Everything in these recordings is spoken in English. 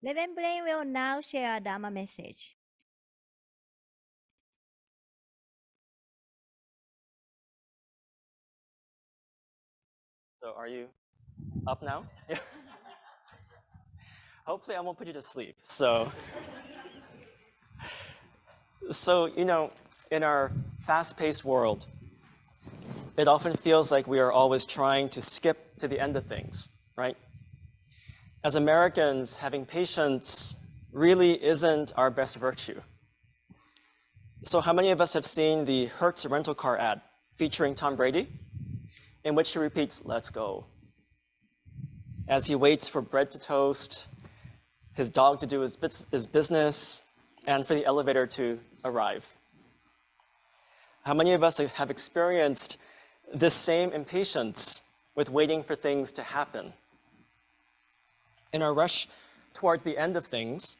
Reverend Blaine will now share a Dharma message. So are you up now? Yeah. Hopefully I won't put you to sleep. So in our fast-paced world, it often feels like we are always trying to skip to the end of things, right? As Americans, having patience really isn't our best virtue. So how many of us have seen the Hertz rental car ad featuring Tom Brady, in which he repeats, "Let's go," as he waits for bread to toast, his dog to do his business, and for the elevator to arrive? How many of us have experienced this same impatience with waiting for things to happen? In our rush towards the end of things,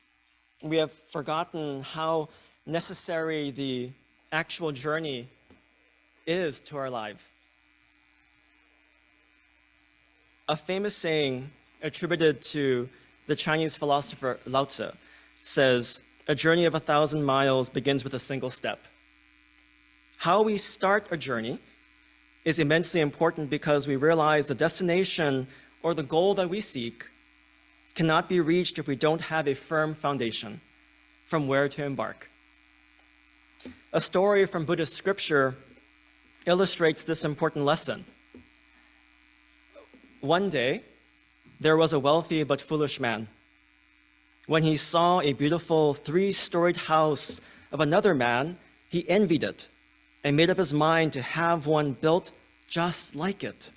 we have forgotten how necessary the actual journey is to our life. A famous saying attributed to the Chinese philosopher Lao Tzu says, "A journey of 1,000 miles begins with a single step." How we start a journey is immensely important because we realize the destination or the goal that we seek cannot be reached if we don't have a firm foundation from where to embark. A story from Buddhist scripture illustrates this important lesson. One day, there was a wealthy but foolish man. When he saw a beautiful 3-storied house of another man, he envied it and made up his mind to have one built just like it,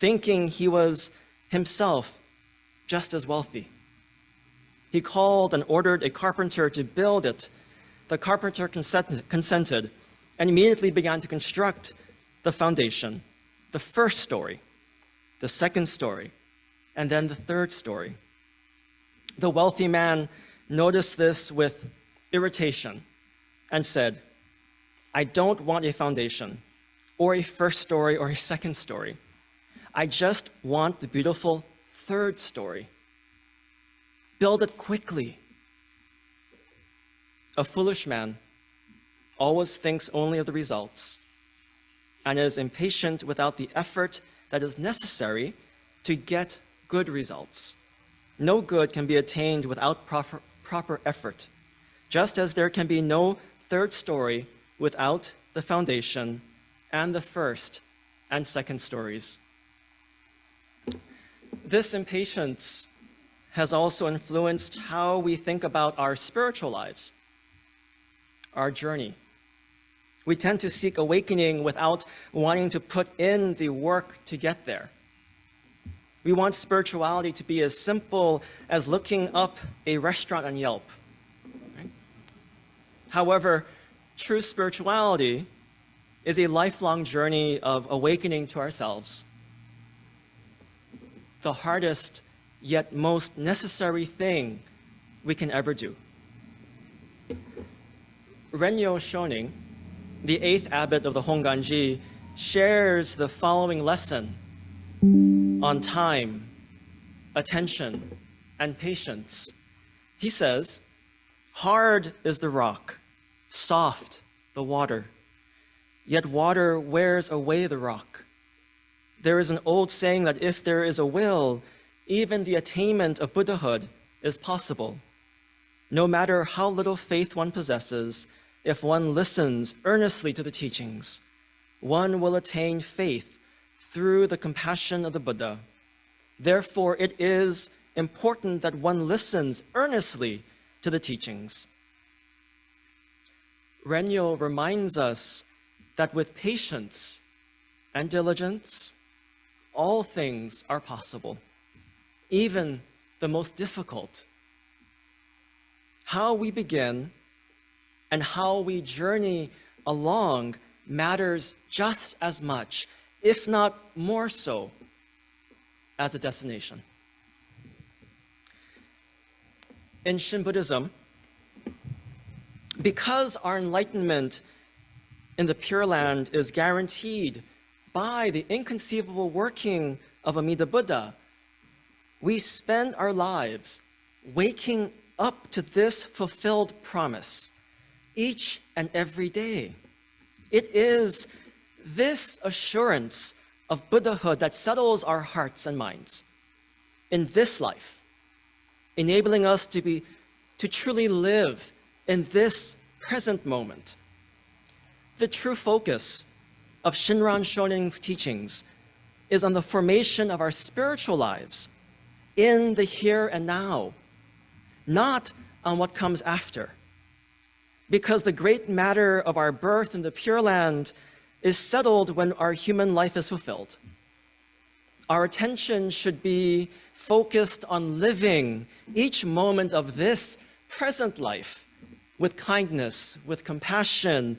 thinking he was himself just as wealthy. He called and ordered a carpenter to build it. The carpenter consented and immediately began to construct the foundation, the first story, the second story, and then the third story. The wealthy man noticed this with irritation and said, "I don't want a foundation or a first story or a second story. I just want the beautiful third story. Build it quickly." A foolish man always thinks only of the results and is impatient without the effort that is necessary to get good results. No good can be attained without proper effort, just as there can be no third story without the foundation and the first and second stories. This impatience has also influenced how we think about our spiritual lives, our journey. We tend to seek awakening without wanting to put in the work to get there. We want spirituality to be as simple as looking up a restaurant on Yelp. Right? However, true spirituality is a lifelong journey of awakening to ourselves. The hardest yet most necessary thing we can ever do. Renyo Shonin, the 8th abbot of the Hongganji, shares the following lesson on time, attention, and patience. He says, "Hard is the rock, soft the water, yet water wears away the rock. There is an old saying that if there is a will, even the attainment of Buddhahood is possible. No matter how little faith one possesses, if one listens earnestly to the teachings, one will attain faith through the compassion of the Buddha. Therefore, it is important that one listens earnestly to the teachings." Renyo reminds us that with patience and diligence, all things are possible, even the most difficult. How we begin and how we journey along matters just as much, if not more so, as the destination. In Shin Buddhism, because our enlightenment in the Pure Land is guaranteed by the inconceivable working of Amida Buddha, we spend our lives waking up to this fulfilled promise each and every day. It is this assurance of Buddhahood that settles our hearts and minds in this life, enabling us to truly live in this present moment. The true focus of Shinran Shonin's teachings is on the formation of our spiritual lives in the here and now, not on what comes after. Because the great matter of our birth in the Pure Land is settled when our human life is fulfilled. Our attention should be focused on living each moment of this present life with kindness, with compassion,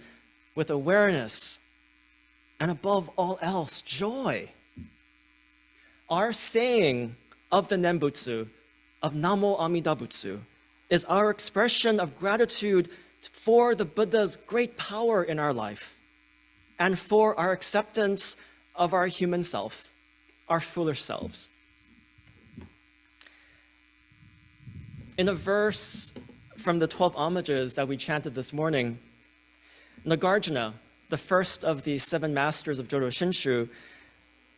with awareness, and above all else, joy. Our saying of the Nembutsu, of Namo Amida Butsu, is our expression of gratitude for the Buddha's great power in our life and for our acceptance of our human self, our foolish selves. In a verse from the 12 homages that we chanted this morning, Nagarjuna, the first of the 7 masters of Jodo Shinshu,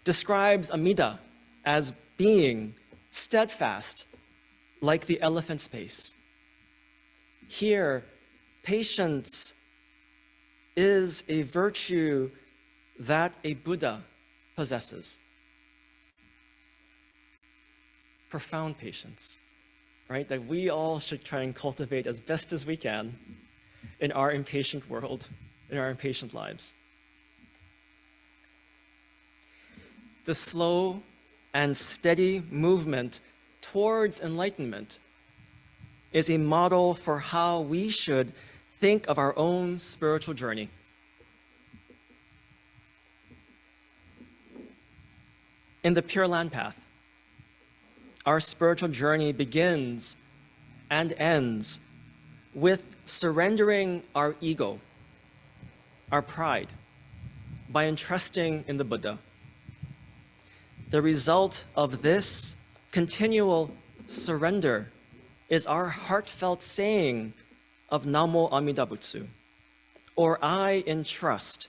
describes Amida as being steadfast like the elephant's pace. Here, patience is a virtue that a Buddha possesses. Profound patience, right? That we all should try and cultivate as best as we can in our impatient world, in our impatient lives. The slow and steady movement towards enlightenment is a model for how we should think of our own spiritual journey. In the Pure Land path, our spiritual journey begins and ends with surrendering our ego, our pride, by entrusting in the Buddha. The result of this continual surrender is our heartfelt saying of Namo Amida Butsu, or I entrust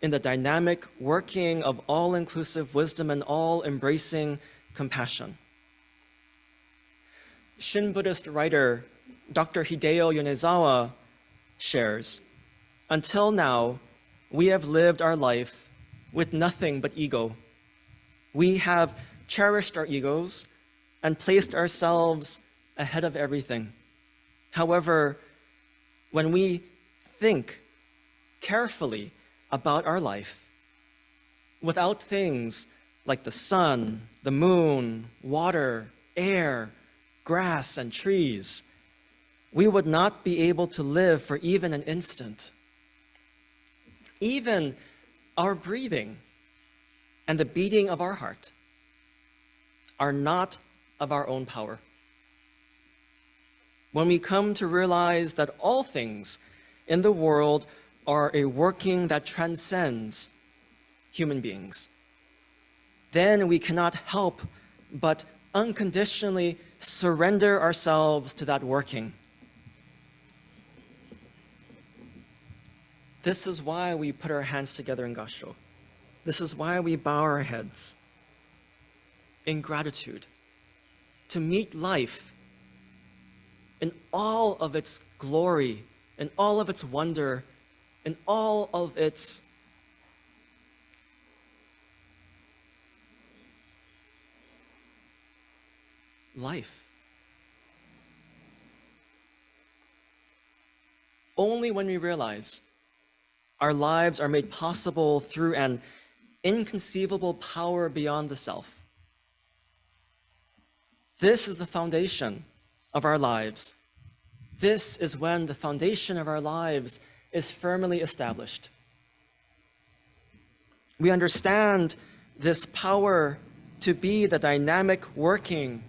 in the dynamic working of all-inclusive wisdom and all-embracing compassion. Shin Buddhist writer Dr. Hideo Yonezawa shares, until now, we have lived our life with nothing but ego. We have cherished our egos and placed ourselves ahead of everything. However, when we think carefully about our life, without things like the sun, the moon, water, air, grass, and trees, we would not be able to live for even an instant. Even our breathing and the beating of our heart are not of our own power. When we come to realize that all things in the world are a working that transcends human beings, then we cannot help but unconditionally surrender ourselves to that working. This is why we put our hands together in Gassho. This is why we bow our heads in gratitude to meet life in all of its glory, in all of its wonder, in all of its life. Only when we realize our lives are made possible through an inconceivable power beyond the self. This is the foundation of our lives. This is when the foundation of our lives is firmly established. We understand this power to be the dynamic working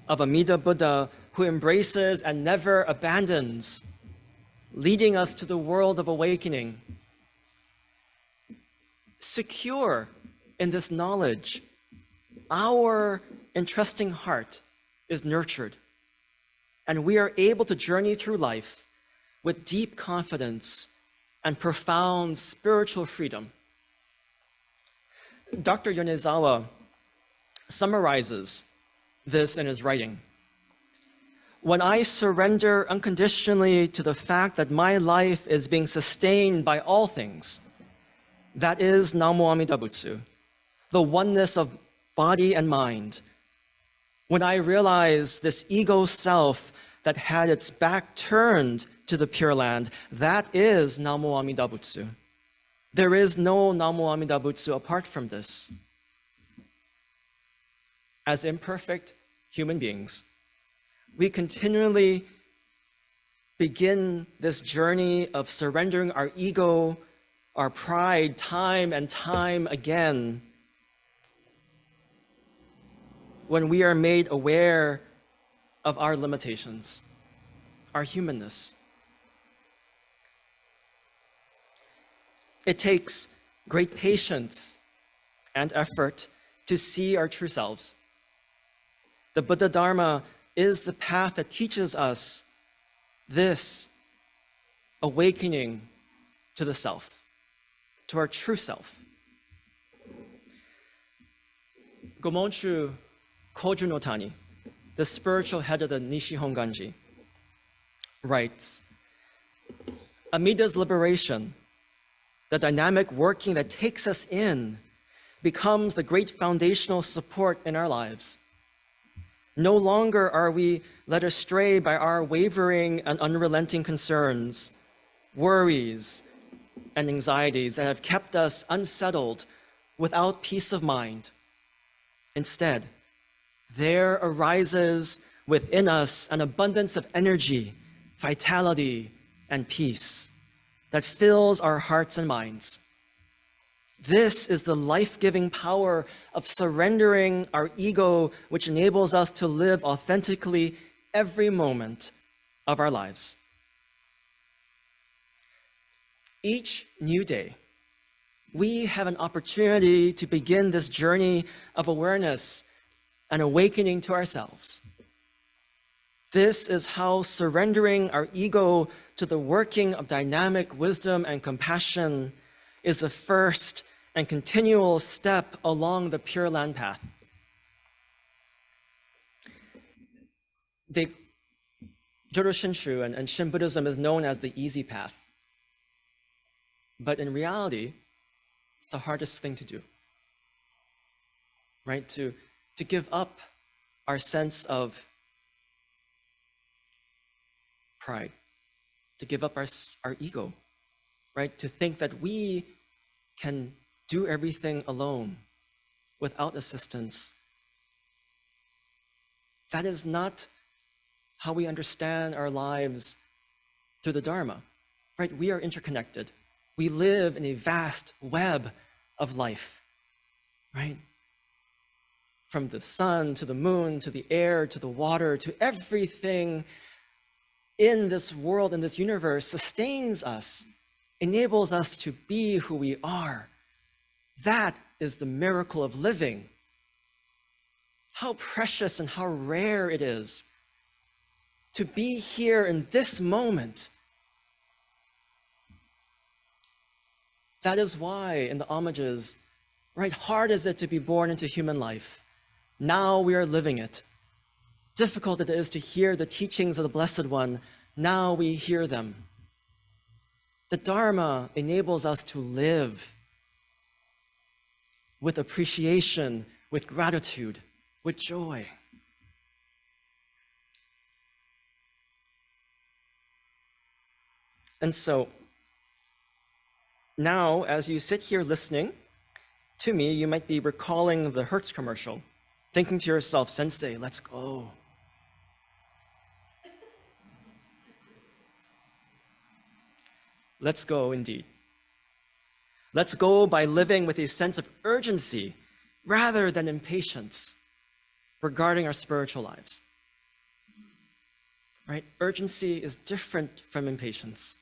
of Amida Buddha, who embraces and never abandons, leading us to the world of awakening. Secure in this knowledge, our entrusting heart is nurtured and we are able to journey through life with deep confidence and profound spiritual freedom. Dr. Yonezawa summarizes this in his writing. When I surrender unconditionally to the fact that my life is being sustained by all things, that is Namo Amida Butsu, the oneness of body and mind. When I realize this ego self that had its back turned to the Pure Land, that is Namo Amida Butsu. There is no Namo Amida Butsu apart from this. As imperfect human beings, we continually begin this journey of surrendering our ego, our pride, time and time again, when we are made aware of our limitations, our humanness. It takes great patience and effort to see our true selves. The Buddha Dharma is the path that teaches us this awakening to the self, to our true self. Gomonchu Koju no Tani, the spiritual head of the Nishi Honganji, writes, Amida's liberation, the dynamic working that takes us in, becomes the great foundational support in our lives. No longer are we led astray by our wavering and unrelenting concerns, worries, and anxieties that have kept us unsettled without peace of mind. Instead, there arises within us an abundance of energy, vitality, and peace that fills our hearts and minds. This is the life-giving power of surrendering our ego, which enables us to live authentically every moment of our lives. Each new day, we have an opportunity to begin this journey of awareness and awakening to ourselves. This is how surrendering our ego to the working of dynamic wisdom and compassion is the first and continual step along the Pure Land path. The Jodo Shinshu and Shin Buddhism is known as the easy path. But in reality, it's the hardest thing to do, right? To give up our sense of pride, to give up our ego, right? To think that we can do everything alone without assistance. That is not how we understand our lives through the Dharma, right? We are interconnected. We live in a vast web of life, right? From the sun to the moon, to the air, to the water, to everything in this world, in this universe, sustains us, enables us to be who we are. That is the miracle of living. How precious and how rare it is to be here in this moment. That is why in the homages, right, hard is it to be born into human life. Now we are living it. Difficult it is to hear the teachings of the Blessed One. Now we hear them. The Dharma enables us to live with appreciation, with gratitude, with joy. And so, now as you sit here listening to me, you might be recalling the Hertz commercial, thinking to yourself, Sensei, let's go. Let's go indeed. Let's go by living with a sense of urgency rather than impatience regarding our spiritual lives. Right? Urgency is different from impatience.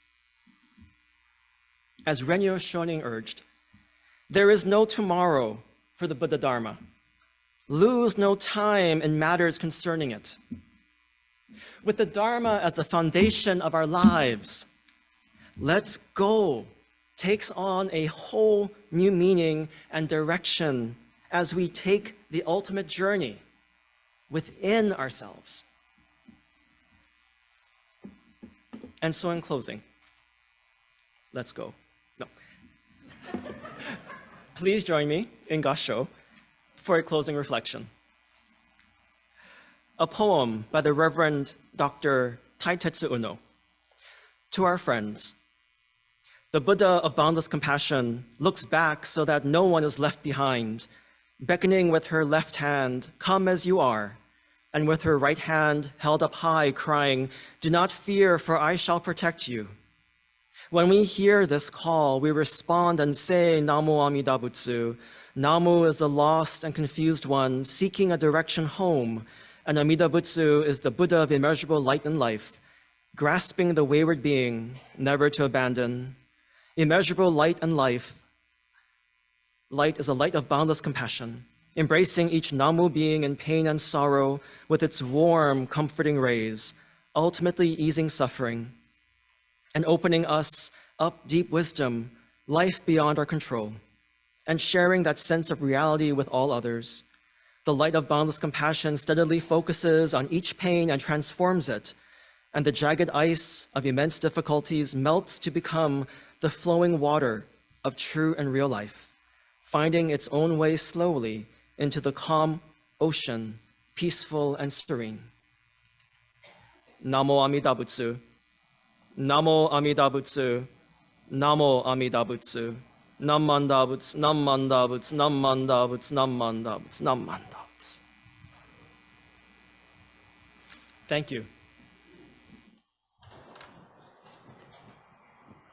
As Renyo Shonin urged, there is no tomorrow for the Buddha Dharma. Lose no time in matters concerning it. With the Dharma as the foundation of our lives, let's go takes on a whole new meaning and direction as we take the ultimate journey within ourselves. And so in closing, let's go. No. Please join me in Gassho for a closing reflection. A poem by the Reverend Dr. Taitetsu Uno. To our friends, the Buddha of boundless compassion looks back so that no one is left behind, beckoning with her left hand, "Come as you are," and with her right hand held up high, crying, "Do not fear, for I shall protect you." When we hear this call, we respond and say, "Namo Amida Butsu." Namu is the lost and confused one seeking a direction home, and Amida Butsu is the Buddha of immeasurable light and life, grasping the wayward being, never to abandon. Immeasurable light and life. Light is a light of boundless compassion, embracing each Namu being in pain and sorrow with its warm, comforting rays, ultimately easing suffering, and opening us up deep wisdom, life beyond our control, and sharing that sense of reality with all others. The light of boundless compassion steadily focuses on each pain and transforms it, and the jagged ice of immense difficulties melts to become the flowing water of true and real life, finding its own way slowly into the calm ocean, peaceful and serene. Namo Amida Butsu. Namo Amida Butsu. Namo Amida Butsu. Nammanda Butsu. Nammanda Butsu. Nammanda Butsu. Nammanda Butsu. Nammanda Butsu. Thank you.